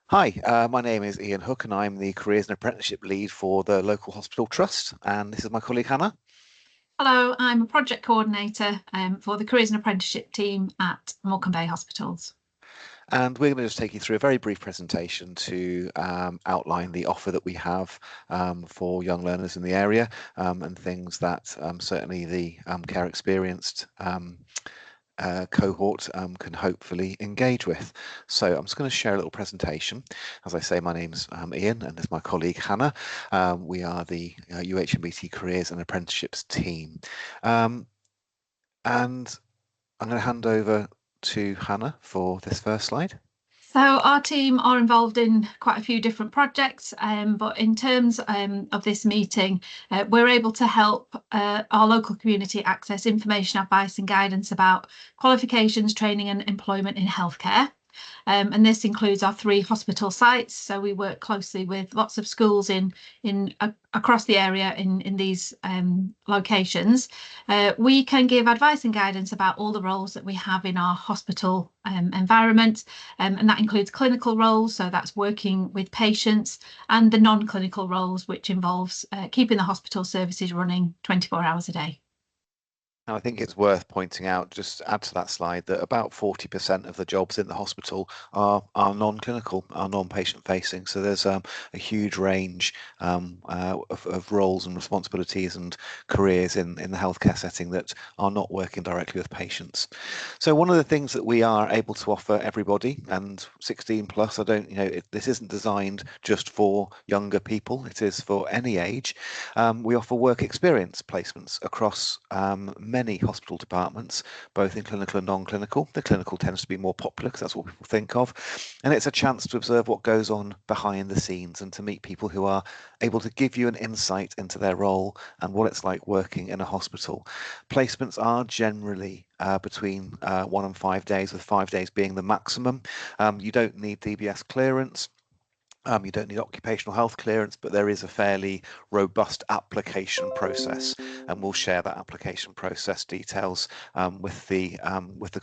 Hi, my name is Ian Hook and I'm the Careers and Apprenticeship Lead for the local hospital trust, and this is my colleague Hannah. Hello, I'm a project coordinator for the Careers and Apprenticeship team at Morecambe Bay Hospitals. And we're going to just take you through a very brief presentation to outline the offer that we have for young learners in the area and things that certainly the care experienced cohort can hopefully engage with. So I'm just going to share a little presentation. As I say, my name's Ian and this is my colleague Hannah. We are the UHMBT Careers and Apprenticeships team. And I'm going to hand over to Hannah for this first slide. So our team are involved in quite a few different projects, but in terms of this meeting, we're able to help our local community access information, advice and guidance about qualifications, training and employment in healthcare. And this includes our 3 hospital sites. So we work closely with lots of schools across the area in these locations. We can give advice and guidance about all the roles that we have in our hospital environment, and that includes clinical roles, so that's working with patients, and the non-clinical roles, which involves keeping the hospital services running 24 hours a day. I think it's worth pointing out, just to add to that slide, that about 40% of the jobs in the hospital are non-clinical, are non-patient facing. So there's a huge range of roles and responsibilities and careers in the healthcare setting that are not working directly with patients. So one of the things that we are able to offer everybody, and 16 plus, this isn't designed just for younger people, it is for any age. We offer work experience placements across many hospital departments, both in clinical and non-clinical. The clinical tends to be more popular because that's what people think of. And it's a chance to observe what goes on behind the scenes and to meet people who are able to give you an insight into their role and what it's like working in a hospital. Placements are generally between 1 and 5 days, with 5 days being the maximum. You don't need DBS clearance. You don't need occupational health clearance, but there is a fairly robust application process, and we'll share that application process details with the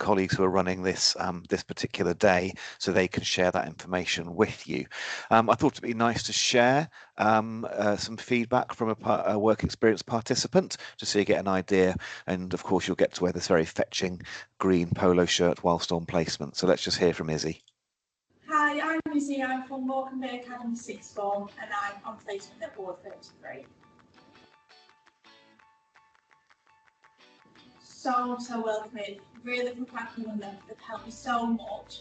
colleagues who are running this this particular day, so they can share that information with you. I thought it'd be nice to share some feedback from a work experience participant, just so you get an idea. And of course, you'll get to wear this very fetching green polo shirt whilst on placement. So let's just hear from Izzy. Hi, I'm Izzy. I'm from Morecambe Bay Academy Sixth Form and I'm on placement at Ward 33. So welcoming. Really good cracking on them. They've helped me so much.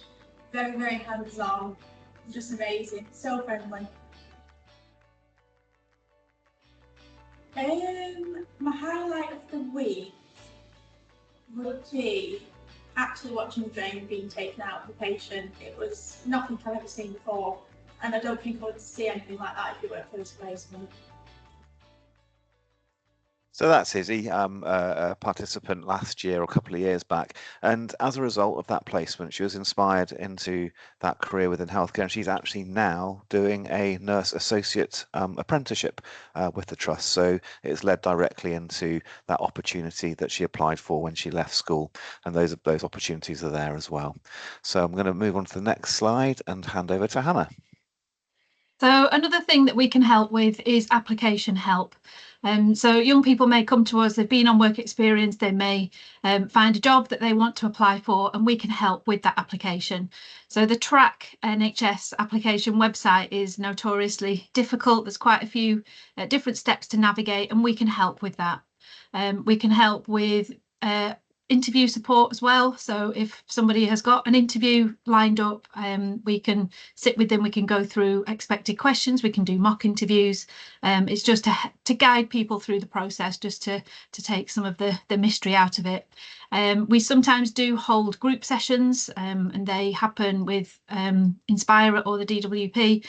Very, very hands-on. Just amazing. So friendly. My highlight of the week would be actually watching the drain being taken out of the patient. It was nothing I've ever seen before, and I don't think I would see anything like that if you worked for this placement. So that's Izzy, a participant last year or a couple of years back. And as a result of that placement, she was inspired into that career within healthcare. And she's actually now doing a nurse associate apprenticeship with the trust. So it's led directly into that opportunity that she applied for when she left school. And those opportunities are there as well. So I'm going to move on to the next slide and hand over to Hannah. So another thing that we can help with is application help. So young people may come to us, they've been on work experience, they may find a job that they want to apply for, and we can help with that application. So the Track NHS application website is notoriously difficult. There's quite a few different steps to navigate, and we can help with that. We can help with interview support as well. So if somebody has got an interview lined up, we can sit with them, we can go through expected questions, we can do mock interviews. It's just to guide people through the process, just to take some of the mystery out of it. We sometimes do hold group sessions, and they happen with Inspire or the DWP.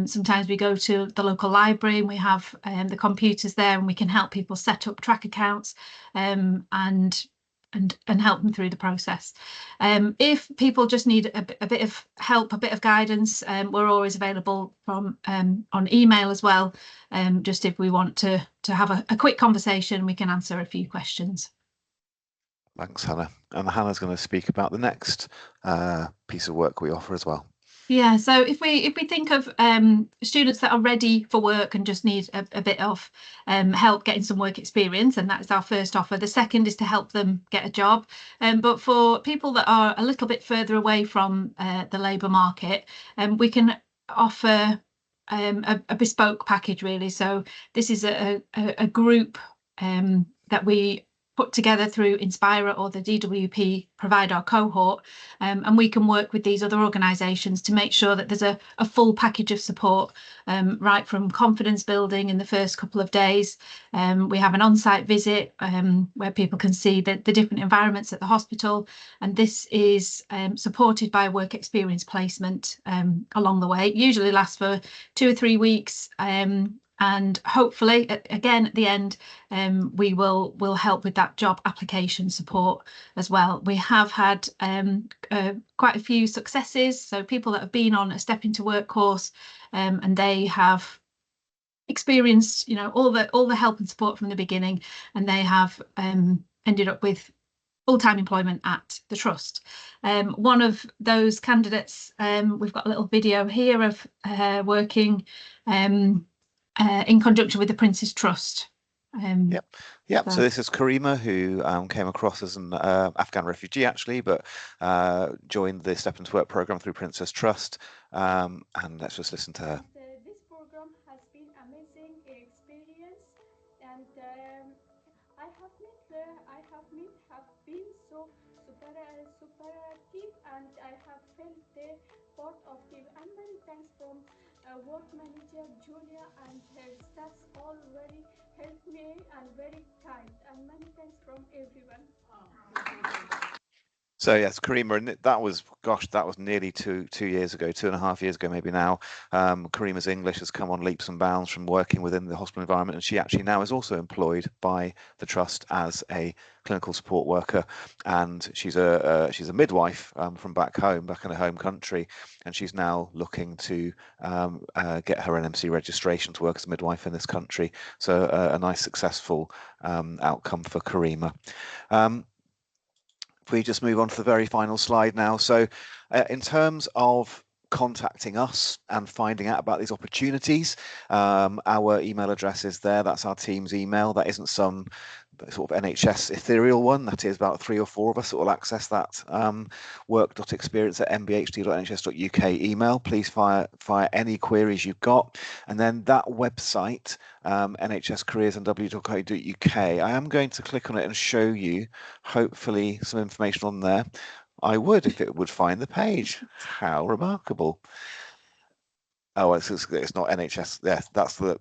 Sometimes we go to the local library and we have the computers there, and we can help people set up track accounts and help them through the process. If people just need a bit of help, a bit of guidance, we're always available from on email as well. Just if we want to have a quick conversation, we can answer a few questions. Thanks, Hannah. And Hannah's going to speak about the next piece of work we offer as well. Yeah, so if we think of students that are ready for work and just need a bit of help getting some work experience, and that's our first offer. The second is to help them get a job. But for people that are a little bit further away from the labour market, we can offer a bespoke package really. So this is a group that we put together through Inspira or the DWP provide our cohort, and we can work with these other organisations to make sure that there's a full package of support, right from confidence building in the first couple of days. We have an on-site visit where people can see the different environments at the hospital, and this is supported by a work experience placement along the way. It usually lasts for 2 or 3 weeks, and hopefully again at the end we will help with that job application support as well. We have had quite a few successes, so people that have been on a Step Into Work course and they have experienced, you know, all the help and support from the beginning, and they have ended up with full-time employment at the trust. One of those candidates, we've got a little video here of working in conjunction with the Prince's Trust. Yep. So this is Karima, who came across as an Afghan refugee actually, but joined the Step Into Work program through Prince's Trust. And let's just listen to her. This program has been amazing experience, and I have been so supportive, and I have felt the part of team. And many thanks from work manager Julia and her staff, all very helped me and very kind. And many thanks from everyone. So yes, Karima, and that was nearly two years ago, 2.5 years ago maybe now. Karima's English has come on leaps and bounds from working within the hospital environment, and she actually now is also employed by the trust as a clinical support worker, and she's a midwife from back in her home country, and she's now looking to get her NMC registration to work as a midwife in this country. So a nice successful outcome for Karima. If we just move on to the very final slide now. So in terms of contacting us and finding out about these opportunities, our email address is there. That's our team's email. That isn't some sort of NHS ethereal one. That is about 3 or 4 of us that will access that work.experience@mbhd.nhs.uk email. Please fire any queries you've got, and then that website, nhscareersnw.co.uk, I am going to click on it and show you hopefully some information on there. I would if it would find the page. How remarkable. Oh, it's not NHS. Yeah,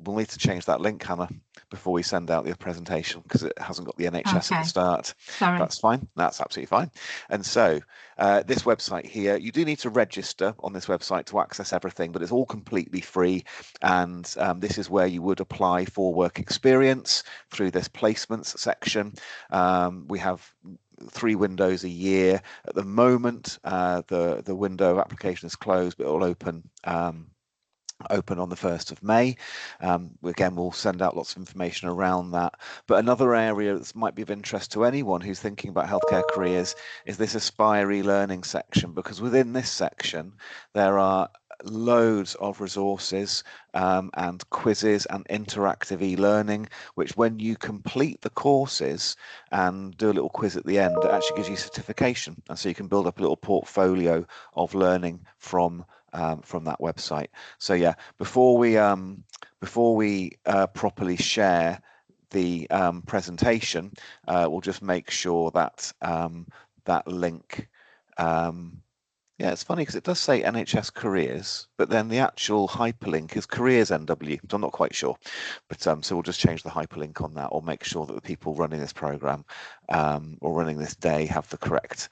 we'll need to change that link, Hannah, before we send out the presentation, because it hasn't got the NHS at the start. Sorry. That's fine. That's absolutely fine. And so this website here, you do need to register on this website to access everything, but it's all completely free. And this is where you would apply for work experience through this placements section. We have 3 windows a year. At the moment, the window of application is closed, but it will open on the 1st of May. Again, we'll send out lots of information around that. But another area that might be of interest to anyone who's thinking about healthcare careers is this Aspire e-learning section, because within this section there are loads of resources and quizzes and interactive e-learning, which when you complete the courses and do a little quiz at the end, it actually gives you certification, and so you can build up a little portfolio of learning from that website. So yeah, before we properly share the presentation, we'll just make sure that that link, yeah, it's funny because it does say NHS Careers, but then the actual hyperlink is Careers NW, so I'm not quite sure. But so we'll just change the hyperlink on that, or make sure that the people running this program or running this day have the correct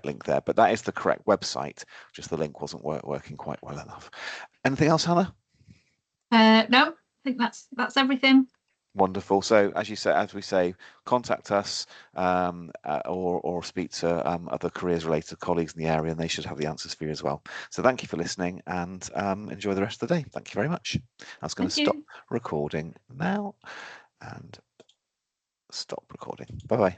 link there. But that is the correct website. Just the link wasn't working quite well enough. Anything else, Hannah? No, I think that's everything. Wonderful. So as we say, contact us or speak to other careers related colleagues in the area, and they should have the answers for you as well. So thank you for listening, and enjoy the rest of the day. Thank you very much. I was going to stop recording now and stop recording. Bye bye.